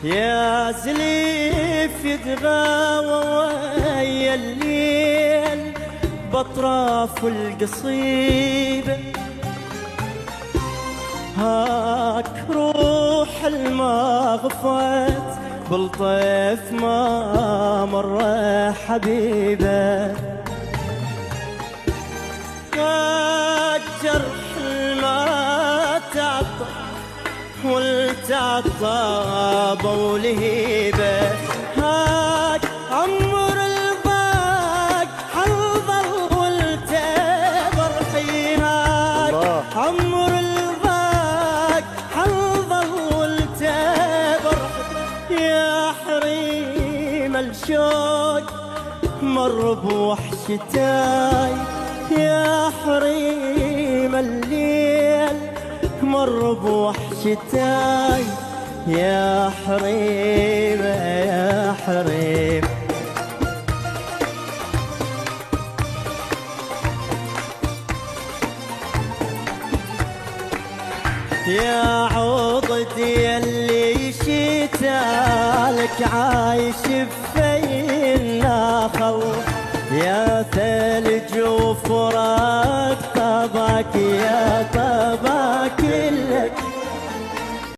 يا زليف يتغاوى ويا الليل بأطراف القصيبة، هاك روح المغفت بالطيف ما مر حبيبه، هاك جرح ما تعطى والتعطى بولهيبه، هاك عمر الضاق حنظل والتبر حيهاك عمر الضاق حنظل والتبر، يا حريم الشوق مر بوحشتاي، يا حريم الليل مر بوحشتاي، يا حريم يا حريم. يا عضدي اللي شتالك عايش في النخل، يا ثلج وفراق طبعك يا طبع